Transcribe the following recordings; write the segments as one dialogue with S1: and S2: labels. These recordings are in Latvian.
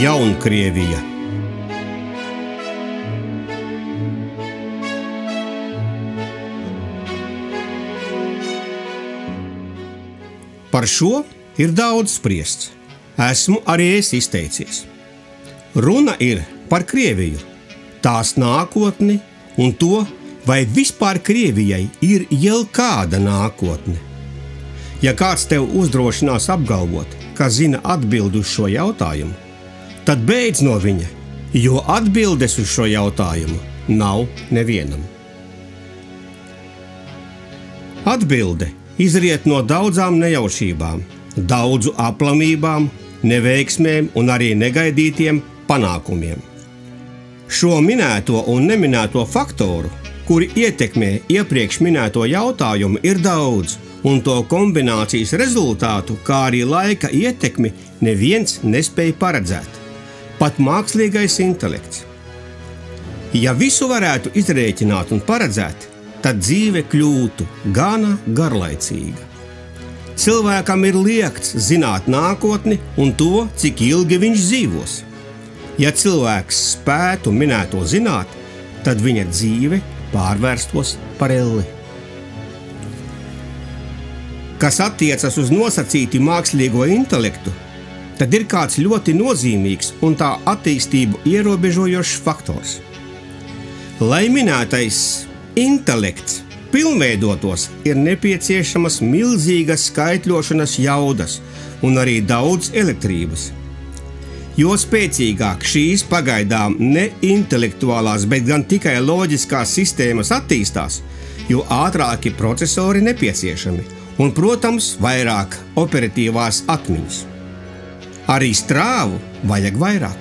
S1: Jaunkrievija. Par šo ir daudz spriests. Esmu arī es izteicies. Runa ir par Krieviju, tās nākotni un to, vai vispār Krievijai ir jau kāda nākotne. Ja kāds tev uzdrošinās apgalvot, ka zina atbildi uz šo jautājumu, tad beidz no viņa, jo atbildes uz šo jautājumu nav nevienam. Atbilde izriet no daudzām nejaušībām, daudzu aplamībām, neveiksmēm un arī negaidītiem panākumiem. Šo minēto un neminēto faktoru, kuri ietekmē iepriekš minēto jautājumu, ir daudz, un to kombinācijas rezultātu, kā arī laika ietekmi, neviens nespēja paredzēt. Pat mākslīgais intelekts. Ja visu varētu izrēķināt un paredzēt, tad dzīve kļūtu gana garlaicīga. Cilvēkam ir liegts zināt nākotni un to, cik ilgi viņš dzīvos. Ja cilvēks spētu minēto zināt, tad viņa dzīve pārvērstos par elli. Kas attiecas uz nosacīti mākslīgo intelektu, tad ir kāds ļoti nozīmīgs un tā attīstību ierobežojošs faktors. Lai minētais intelekts pilnveidotos, ir nepieciešamas milzīgas skaitļošanas jaudas un arī daudz elektrības. Jo spēcīgāk šīs pagaidām ne intelektuālās, bet gan tikai loģiskās sistēmas attīstās, jo ātrāki procesori nepieciešami un, protams, vairāk operatīvās atmiņas. Arī strāvu vajag vairāk.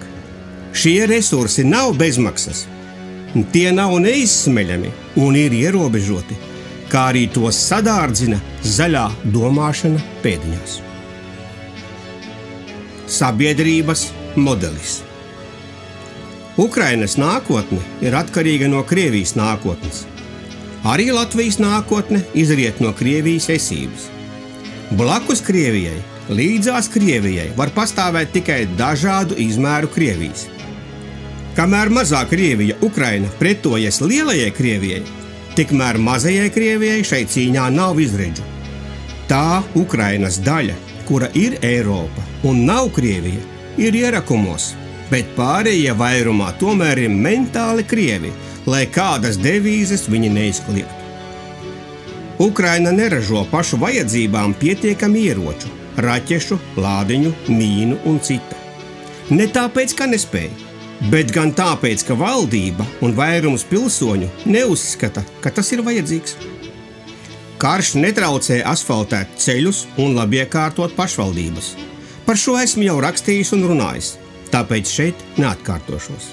S1: Šie resursi nav bezmaksas. Tie nav neizsmeļami un ir ierobežoti, kā arī tos sadārdzina zaļā domāšana pēdiņās. Sabiedrības modelis. Ukrainas nākotne ir atkarīga no Krievijas nākotnes. Arī Latvijas nākotne izriet no Krievijas esības. Blakus Krievijai, līdzās Krievijai var pastāvēt tikai dažādu izmēru Krievijas. Kamēr mazā Krievija, Ukraina, pretojas lielajai Krievijai, tikmēr mazajai Krievijai šai cīņā nav izredzu. Tā Ukrainas daļa, kura ir Eiropa un nav Krievija, ir ierakumos, bet pārējie vairumā tomēr ir mentāli Krievi, lai kādas devīzes viņi neizkliegtu. Ukraina neražo pašu vajadzībām pietiekami ieroču, raķešu, lādiņu, mīnu un cita. Ne tāpēc, ka nespēja, bet gan tāpēc, ka valdība un vairums pilsoņu neuzskata, ka tas ir vajadzīgs. Karš netraucē asfaltēt ceļus un labi iekārtot pašvaldības. Par šo esmu jau rakstījis un runājis, tāpēc šeit neatkārtošos.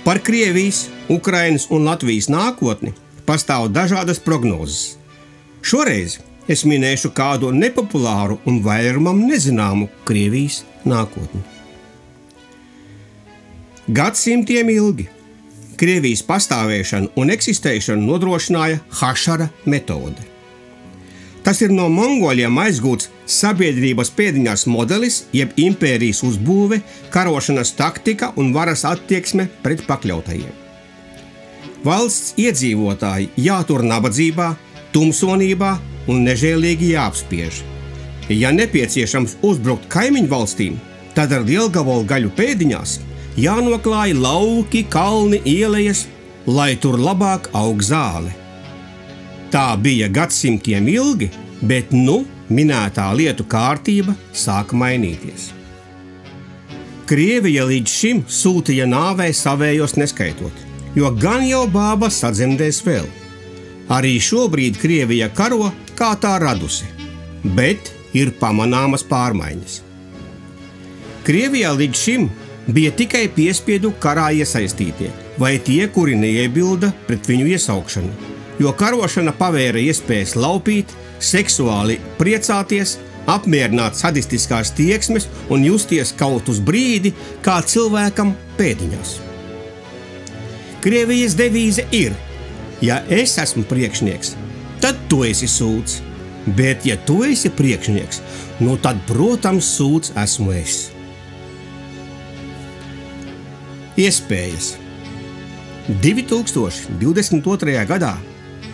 S1: Par Krievijas, Ukrainas un Latvijas nākotni pastāv dažādas prognozes. Šoreiz es minēšu kādu nepopulāru un vairumam nezināmu Krievijas nākotni. Gadsimtiem ilgi Krievijas pastāvēšanu un eksistēšanu nodrošināja hašara metode. Tas ir no mongoļiem aizgūts sabiedrības pēdiņās modelis, jeb impērijas uzbūve, karošanas taktika un varas attieksme pret pakļautajiem. Valsts iedzīvotāji jātur nabadzībā, tumsonībā un nežēlīgi jāapspiež. Ja nepieciešams uzbrukt kaimiņu valstīm, tad ar lielgabolu gaļu pēdiņās jānoklāj lauki, kalni, ielejas, lai tur labāk aug zāle. Tā bija gadsimtiem ilgi, bet minētā lietu kārtība sāk mainīties. Krievija līdz šim sūtīja nāvē savējos neskaitot, jo gan jau bāba sadzemdēs vēl. Arī šobrīd Krievija karo, kā tā radusi, bet ir pamanāmas pārmaiņas. Krievijā līdz šim bija tikai piespiedu karā iesaistītie, vai tie, kuri neiebilda pret viņu iesaukšanu, jo karošana pavēra iespējas laupīt, seksuāli priecāties, apmierināt sadistiskās tieksmes un justies kaut uz brīdi kā cilvēkam pēdiņās. Krievijas devīze ir: ja es esmu priekšnieks, tad tu esi sūds, bet ja tu esi priekšnieks, tad, protams, sūds esmu es. Iespējas. 2022. gadā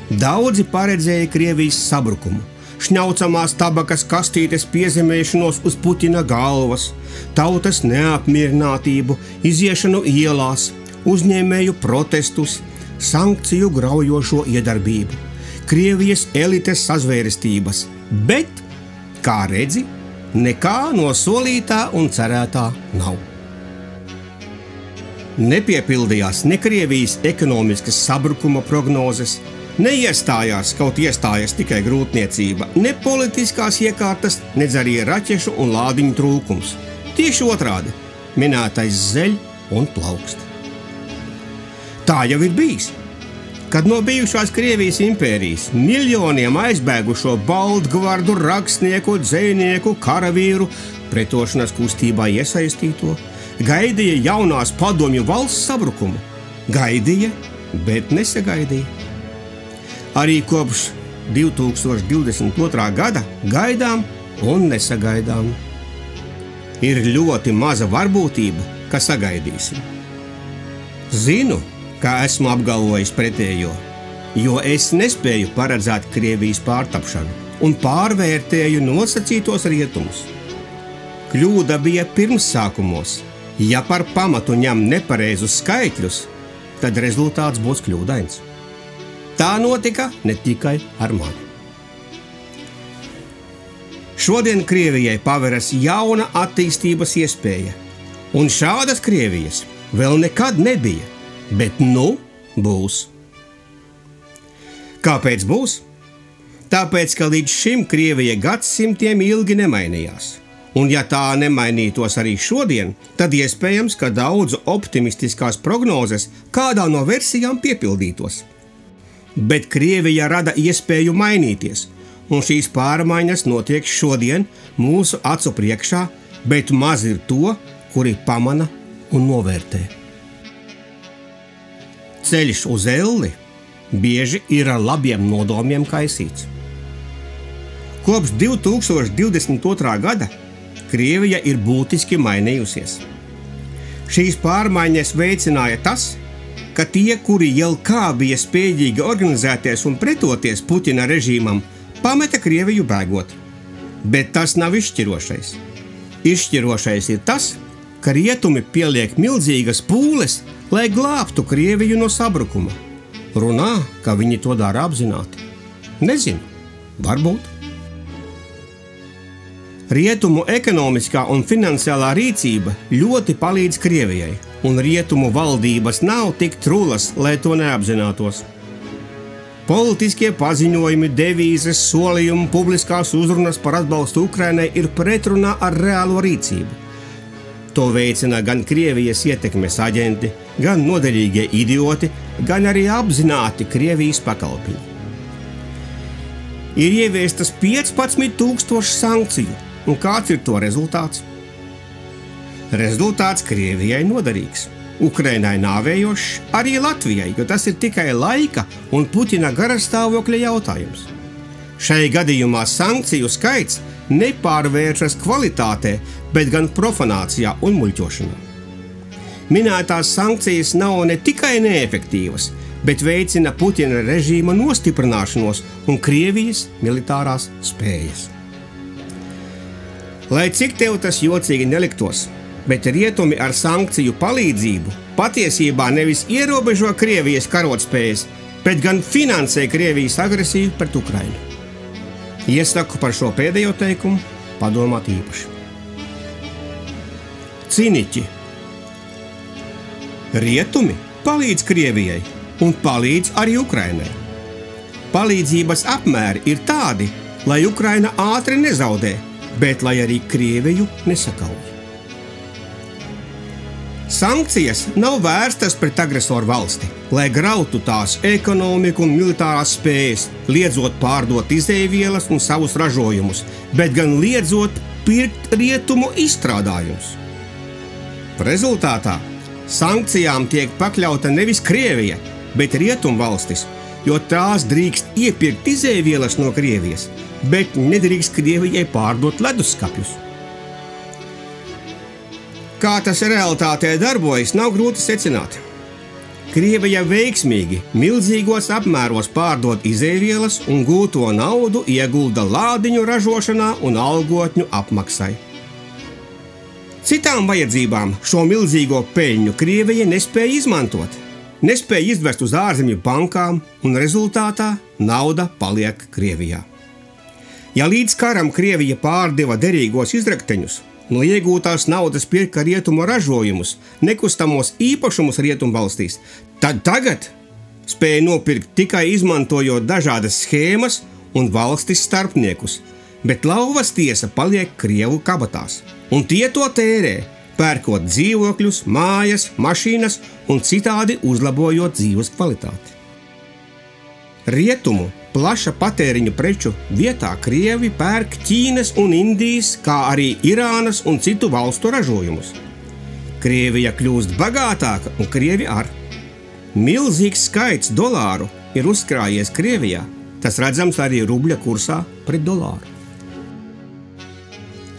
S1: daudzi paredzēja Krievijas sabrukumu, šņaucamās tabakas kastītes piezemēšanos uz Putina galvas, tautas neapmierinātību, iziešanu ielās, uzņēmēju protestus, sankciju graujošo iedarbību, Krievijas elites sazvērestības, bet, kā redzi, nekā no solītā un cerētā nav. Nepiepildījās ne Krievijas ekonomiskas sabrukuma prognozes, neiestājās, kaut iestājas tikai grūtniecība, ne politiskās iekārtas, nedz arī raķešu un lādiņu trūkums. Tieši otrādi, minētais zeļ un plaukst. Tā jau ir bijis. Kad no bijušās Krievijas impērijas miljoniem aizbēgušo baltgvardu, rakstnieku, dzejnieku, karavīru, pretošanas kustībā iesaistīto, gaidīja jaunās padomju valsts sabrukumu. Gaidīja, bet nesagaidīja. Arī kopš 2022. gada gaidām un nesagaidām. Ir ļoti maza varbūtība, ka sagaidīsim. Zinu, kā esmu apgalvojis pretējo, jo es nespēju paredzēt Krievijas pārtapšanu un pārvērtēju nosacītos rietumus. Kļūda bija pirmsākumos. Ja par pamatu ņem nepareizus skaitļus, tad rezultāts būs kļūdains. Tā notika ne tikai ar mani. Šodien Krievijai paveras jauna attīstības iespēja, un šādas Krievijas vēl nekad nebija, bet nu būs. Kāpēc būs? Tāpēc, ka līdz šim Krievija gadsimtiem ilgi nemainījās. Un ja tā nemainītos arī šodien, tad iespējams, ka daudzu optimistiskās prognozes kādā no versijām piepildītos. Bet Krievija rada iespēju mainīties, un šīs pārmaiņas notiek šodien mūsu acu priekšā, bet maz ir to, kuri pamana un novērtē. Ceļš uz elli bieži ir ar labiem nodomiem kaisīts. Kopš 2022. gada Krievija ir būtiski mainījusies. Šīs pārmaiņas veicināja tas, ka tie, kuri jau kā bija spējīgi organizēties un pretoties Putina režīmam, pameta Krieviju bēgot. Bet tas nav izšķirošais. Izšķirošais ir tas, ka rietumi pieliek milzīgas pūles, lai glābtu Krieviju no sabrukuma. Runā, ka viņi to dara apzināti. Nezinu, varbūt. Rietumu ekonomiskā un finansiālā rīcība ļoti palīdz Krievijai, un rietumu valdības nav tik trulas, lai to neapzinātos. Politiskie paziņojumi, devīzes, solījumi, publiskās uzrunas par atbalstu Ukrainai ir pretrunā ar reālo rīcību. To veicina gan Krievijas ietekmes aģenti, gan noderīgie idioti, gan arī apzināti Krievijas pakalpiņi. Ir ieviestas 15,000 sankciju. Un kāds ir to rezultāts? Rezultāts Krievijai noderīgs, Ukrainai nāvējošs, arī Latvijai, jo tas ir tikai laika un Putina garastāvokļa jautājums. Šai gadījumā sankciju skaits nepārvēršas kvalitātē, bet gan profanācijā un muļķošanā. Minētās sankcijas nav ne tikai neefektīvas, bet veicina Putina režīma nostiprināšanos un Krievijas militārās spējas. Lai cik tev tas jocīgi neliktos, bet rietumi ar sankciju palīdzību patiesībā nevis ierobežo Krievijas karotspējas, bet gan finansē Krievijas agresiju pret Ukrainu. Iesaku par šo pēdējo teikumu padomāt īpaši. Ciniķi. Rietumi palīdz Krievijai un palīdz arī Ukrainai. Palīdzības apmēri ir tādi, lai Ukraina ātri nezaudē, bet lai arī Krieviju nesakauj. Sankcijas nav vērstas pret agresoru valsti, lai grautu tās ekonomiku un militārās spējas, liedzot pārdot izēvielas un savus ražojumus, bet gan liedzot pirkt rietumu izstrādājumus. Rezultātā sankcijām tiek pakļauta nevis Krievija, bet rietumvalstis, jo tās drīkst iepirkt izēvielas no Krievijas, bet nedrīkst Krievijai pārdot leduskapjus. Kā tas realitātē darbojas, nav grūti secināt. Krievija veiksmīgi, milzīgos apmēros pārdod izēvielas un gūto naudu iegulda lādiņu ražošanā un algotņu apmaksai. Citām vajadzībām šo milzīgo peļņu Krievija nespēja izmantot, nespēja izvest uz ārzemju bankām un rezultātā nauda paliek Krievijā. Ja līdz karam Krievija pārdeva derīgos izrakteņus, no iegūtās naudas pirka rietumu ražojumus, nekustamos īpašumus rietumvalstīs, tad tagad spēja nopirkt tikai izmantojot dažādas schēmas un valstis starpniekus, bet lauvas tiesa paliek Krievu kabatās, un tie to tērē, pērkot dzīvokļus, mājas, mašīnas un citādi uzlabojot dzīves kvalitāti. Rietumu plaša patēriņu preču vietā Krievi pērk Ķīnas un Indijas, kā arī Irānas un citu valstu ražojumus. Krievija kļūst bagātāka un Krievi ar. Milzīgs skaits dolāru ir uzkrājies Krievijā, tas redzams arī rubļa kursā pret dolāru.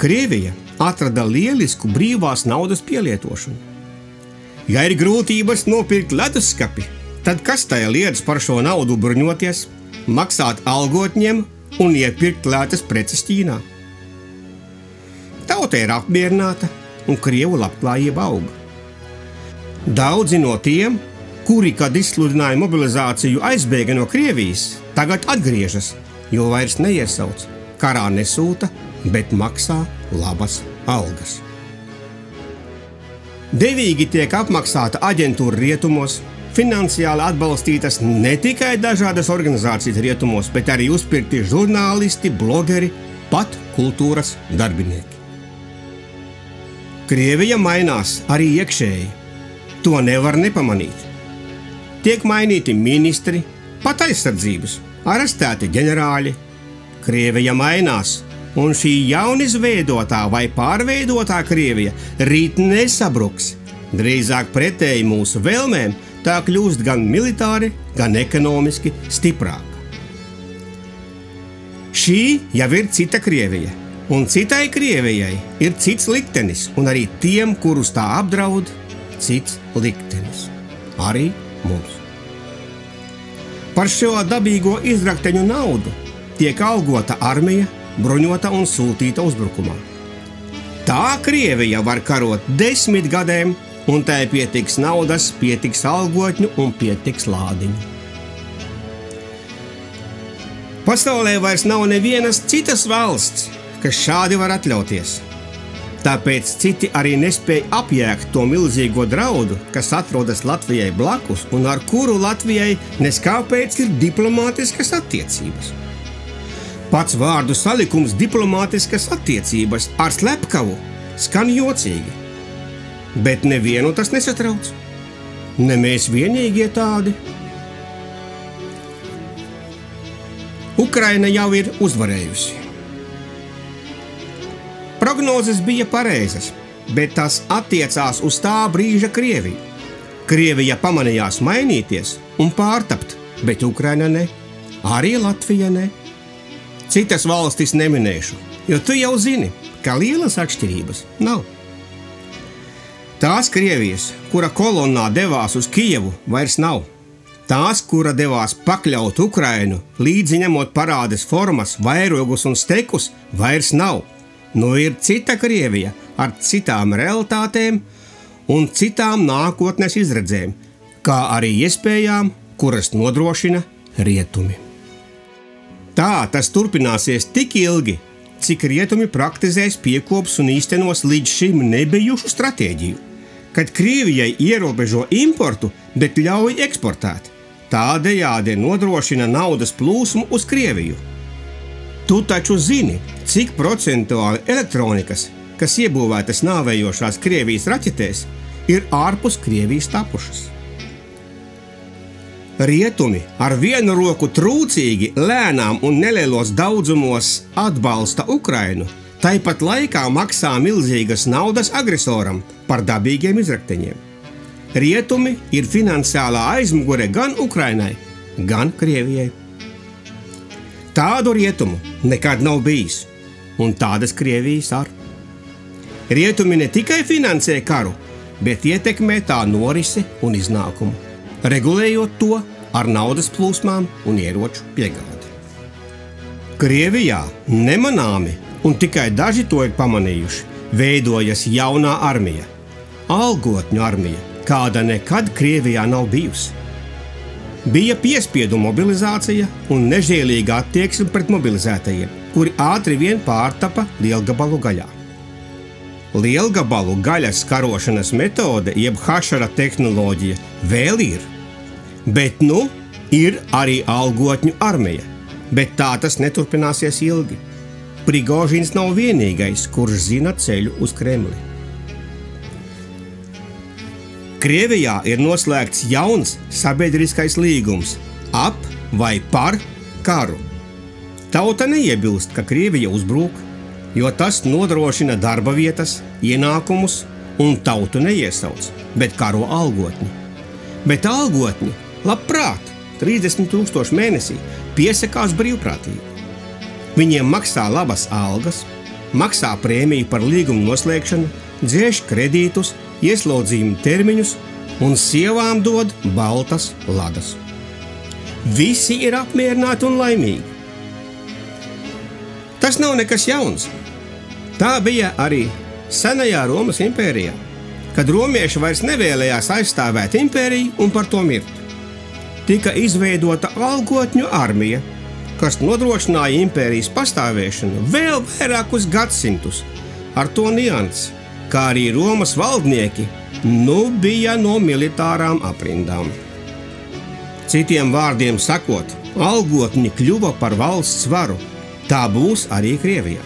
S1: Krievija atrada lielisku brīvās naudas pielietošanu. Ja ir grūtības nopirkt leduskapi, tad kas tajā liedz par šo naudu bruņoties, maksāt algotņiem un iepirkt lētas preces Ķīnā? Tauta ir apmierināta un Krievu labklājība auga. Daudzi no tiem, kuri, kad izsludināja mobilizāciju, aizbēga no Krievijas, tagad atgriežas, jo vairs neiesauc, karā nesūta, bet maksā labas algas. Devīgi tiek apmaksāta aģentūra rietumos, finansiāli atbalstītas ne tikai dažādas organizācijas rietumos, bet arī uzpirkti žurnālisti, blogeri, pat kultūras darbinieki. Krievija mainās arī iekšēji. To nevar nepamanīt. Tiek mainīti ministri, pat aizsardzības, arestēti ģenerāļi. Krievija mainās, un šī jaunizveidotā vai pārveidotā Krievija rīt nesabruks. Drīzāk pretēji mūsu vēlmēm, tā kļūst gan militāri, gan ekonomiski stiprāka. Šī jau ir cita Krievija, un citai Krievijai ir cits liktenis, un arī tiem, kurus tā apdraud, cits liktenis. Arī mums. Par šo dabīgo izrakteņu naudu tiek algota armija, bruņota un sūtīta uzbrukumā. Tā Krievija var karot 10 gadiem, un tai pietiks naudas, pietiks algotņu un pietiks lādiņu. Pasaulē vairs nav nevienas citas valsts, kas šādi var atļauties. Tāpēc citi arī nespēja apjēgt to milzīgo draudu, kas atrodas Latvijai blakus un ar kuru Latvijai neskāpēc ir diplomātiskas attiecības. Pats vārdu salikums diplomātiskas attiecības ar slepkavu skan jocīgi. Bet nevienu tas nesatrauc. Ne mēs vienīgie tādi. Ukraina jau ir uzvarējusi. Prognozes bija pareizas, bet tas attiecās uz tā brīža Krieviju. Krievija pamanījās mainīties un pārtapt, bet Ukraina ne. Arī Latvija ne. Citas valstis neminēšu, jo tu jau zini, ka lielas atšķirības nav. Tās Krievijas, kura kolonnā devās uz Kijevu, vairs nav. Tās, kura devās pakļaut Ukrainu, līdzi ņemot parādes formas, vairogus un stekus, vairs nav. Nu ir cita Krievija ar citām realitātēm un citām nākotnes izredzēm, kā arī iespējām, kuras nodrošina rietumi. Tā tas turpināsies tik ilgi, cik rietumi praktizēs, piekops un īstenos līdz šim nebijušu stratēģiju, kad Krievijai ierobežo importu, bet ļauj eksportēt. Tādējādi nodrošina naudas plūsmu uz Krieviju. Tu taču zini, cik procentuāli elektronikas, kas iebūvētas nāvējošās Krievijas raķetēs, ir ārpus Krievijas tapušas. Rietumi ar vienu roku trūcīgi, lēnām un nelielos daudzumos atbalsta Ukrainu, tāpat laikā maksā milzīgas naudas agresoram par dabīgiem izrakteņiem. Rietumi ir finansiālā aizmugure gan Ukrainai, gan Krievijai. Tādu rietumu nekad nav bijis, un tādas Krievijas ar. Rietumi ne tikai finansē karu, bet ietekmē tā norisi un iznākumu, regulējot to ar naudas plūsmām un ieroču piegādi. Krievijā nemanāmi, un tikai daži to ir pamanījuši, veidojas jaunā armija, algotņu armija, kāda nekad Krievijā nav bijusi. Bija piespiedu mobilizācija un nežēlīga attieksme pret mobilizētajiem, kuri ātri vien pārtapa lielgabalu gaļā. Lielgabalu gaļas karošanas metode, jeb hašara tehnoloģija, vēl ir. Bet nu ir arī algotņu armija, bet tā tas neturpināsies ilgi. Prigožins nav vienīgais, kurš zina ceļu uz Kremli. Krievijā ir noslēgts jauns sabiedriskais līgums ap vai par karu. Tauta neiebilst, ka Krievija uzbrūk, jo tas nodrošina darba vietas, ienākumus un tautu neiesauc, bet karo algotņi. Bet algotņi labprāt 30,000 mēnesī piesakās brīvprātīgi. Viņiem maksā labas algas, maksā prēmiju par līgumu noslēgšanu, dzēš kredītus, ieslodzījuma termiņus un sievām dod baltas ladas. Visi ir apmierināti un laimīgi. Tas nav nekas jauns. Tā bija arī senajā Romas impērijā, kad romieši vairs nevēlējās aizstāvēt impēriju un par to mirt. Tika izveidota algotņu armija, kas nodrošināja impērijas pastāvēšanu vēl vairākus gadsimtus, ar to niansi, kā arī Romas valdnieki bija no militārām aprindām. Citiem vārdiem sakot, algotņi kļuva par valsts varu. Tā būs arī Krievijā.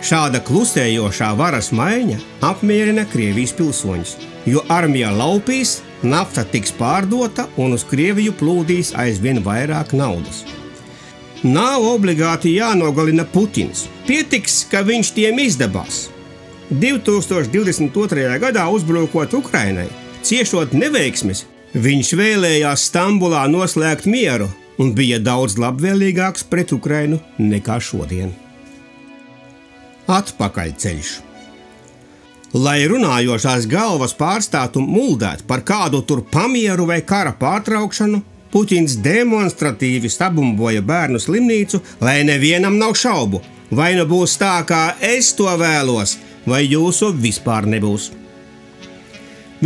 S1: Šāda klusējošā varas maiņa apmierina Krievijas pilsoņus, jo armija laupīs, nafta tiks pārdota un uz Krieviju plūdīs aizvien vairāk naudas. Nav obligāti jānogalina Putins. Pietiks, ka viņš tiem izdabās. 2022. gadā uzbrukot Ukrainai, ciešot neveiksmes, viņš vēlējās Stambulā noslēgt mieru un bija daudz labvēlīgāks pret Ukrainu nekā šodien. Atpakaļceļš. Lai runājošās galvas pārstātu muldēt par kādu tur pamieru vai kara pārtraukšanu, Puķins demonstratīvi sabumboja bērnu slimnīcu, lai nevienam nav šaubu, vai nu būs tā, kā es to vēlos, vai jūsu vispār nebūs.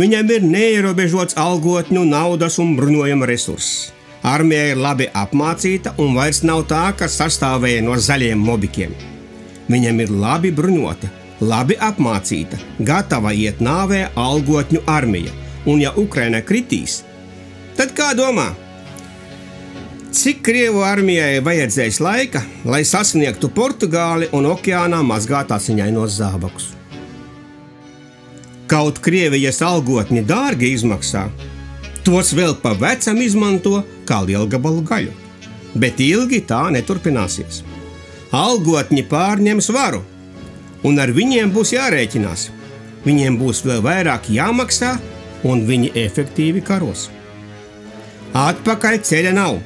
S1: Viņam ir neierobežots algotņu, naudas un bruņojuma resurss. Armija ir labi apmācīta un vairs nav tā, kas sastāvēja no zaļiem mobikiem. Viņam ir labi bruņota, labi apmācīta, gatava iet nāvē algotņu armija, un ja Ukraina kritīs, tad kā domā? Cik Krievu armijai vajadzēs laika, lai sasniegtu Portugāli un okeānā mazgāt asiņainos zābakus? Kaut Krievijas algotņi dārgi izmaksā, tos vēl pa vecam izmanto kā lielgabalu gaļu, bet ilgi tā neturpināsies. Algotņi pārņems varu, un ar viņiem būs jārēķinās. Viņiem būs vēl vairāk jāmaksā, un viņi efektīvi karos. Atpakaļ ceļa nav,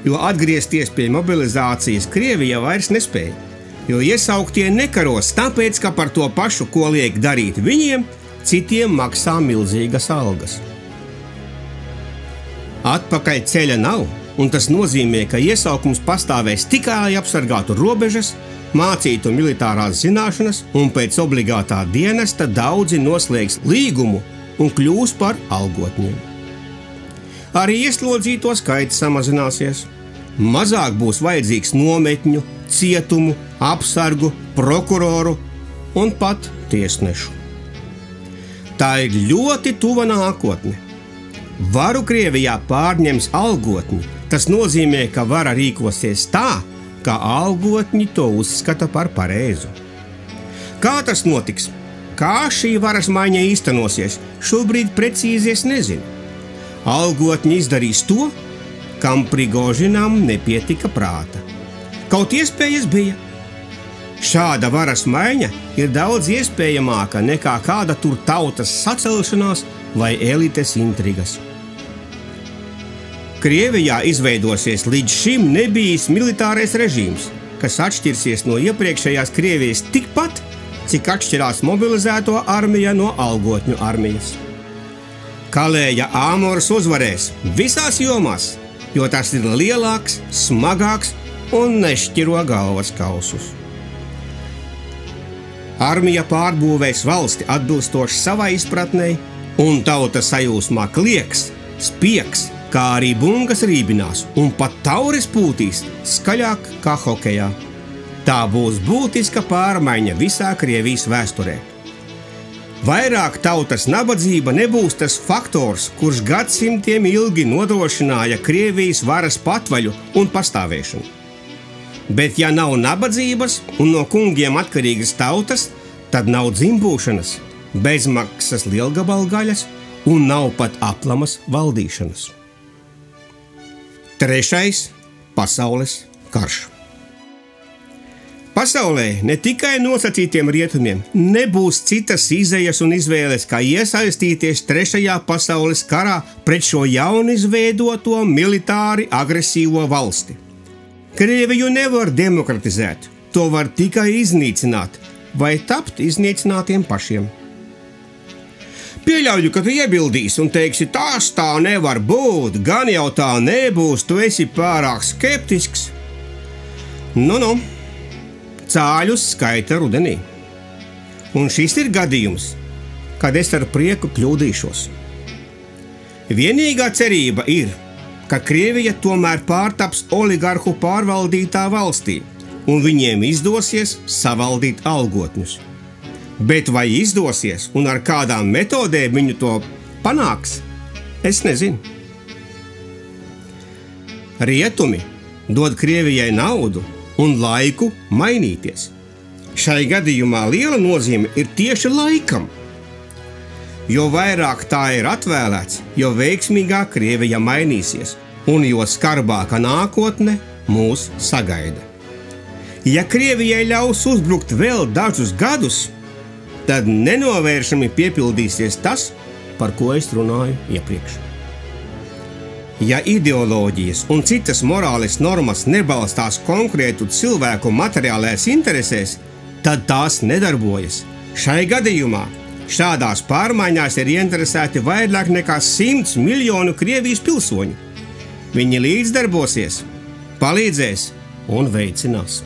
S1: jo atgriezties pie mobilizācijas Krievija vairs nespēja, jo iesauktie nekaros tāpēc, ka par to pašu, ko liek darīt viņiem, citiem maksā milzīgas algas. Atpakaļ ceļa nav, un tas nozīmē, ka iesaukums pastāvēs tikai, lai apsargātu robežas, mācītu militārās zināšanas, un pēc obligātā dienesta daudzi noslēgs līgumu un kļūs par algotņiem. Arī ieslodzīto skaits samazināsies. Mazāk būs vajadzīgs nometņu, cietumu, apsargu, prokuroru un pat tiesnešu. Tā ir ļoti tuva nākotne. Varu Krievijā pārņems algotņi. Tas nozīmē, ka vara rīkosies tā, kā algotņi to uzskata par pareizu. Kā tas notiks? Kā šī varas maiņa īstenosies? Šobrīd precīzi es nezinu. Algotņi izdarīs to, kam Prigožinam nepietika prāta. Kaut iespējas bija. Šāda varas maiņa ir daudz iespējamāka nekā kāda tur tautas sacelšanās vai elites intrigas. Krievijā izveidosies līdz šim nebijis militārais režīms, kas atšķirsies no iepriekšējās Krievijas tikpat, cik atšķirās mobilizēto armija no algotņu armijas. Kalēja āmors uzvarēs visās jomās, jo tas ir lielāks, smagāks un nešķiro galvas kausus. Armija pārbūvēs valsti atbilstoši savai izpratnei, un tauta sajūsmā klieks, spiegs, kā arī bungas rībinās un pat tauris pūtīs skaļāk kā hokejā. Tā būs būtiska pārmaiņa visā Krievijas vēsturē. Vairāk tautas nabadzība nebūs tas faktors, kurš gadsimtiem ilgi nodrošināja Krievijas varas patvaļu un pastāvēšanu. Bet ja nav nabadzības un no kungiem atkarīgas tautas, tad nav dzimbūšanas, bezmaksas lielgabalgaļas un nav pat aplamas valdīšanas. 3. pasaules karš. Pasaulē ne tikai nosacītiem rietumiem nebūs citas izejas un izvēles, kā iesaistīties 3. pasaules karā pret šo jaunizveidoto militāri agresīvo valsti. Krieviju nevar demokratizēt, to var tikai iznīcināt vai tapt iznīcinātiem pašiem. Pieļauju, ka tu iebildīsi un teiksi, tās tā nevar būt, gan jau tā nebūs, tu esi pārāk skeptisks. Nu, cāļus skaita rudenī. Un šis ir gadījums, kad es ar prieku kļūdīšos. Vienīgā cerība ir, ka Krievija tomēr pārtaps oligarhu pārvaldītā valstī, un viņiem izdosies savaldīt algotņus. Bet vai izdosies un ar kādām metodēm viņu to panāks, es nezinu. Rietumi dod Krievijai naudu un laiku mainīties. Šai gadījumā liela nozīme ir tieši laikam. Jo vairāk tā ir atvēlēts, jo veiksmīgāk Krievija mainīsies un jo skarbāka nākotne mūs sagaida. Ja Krievijai ļaus uzbrukt vēl dažus gadus, tad nenovēršami piepildīsies tas, par ko es runāju iepriekš. Ja ideoloģijas un citas morāles normas nebalstās konkrētu cilvēku materiālajās interesēs, tad tās nedarbojas. Šai gadījumā šādās pārmaiņās ir ieinteresēti vairāk nekā 100 miljonu Krievijas pilsoņu. Viņi līdzdarbosies, palīdzēs un veicinās.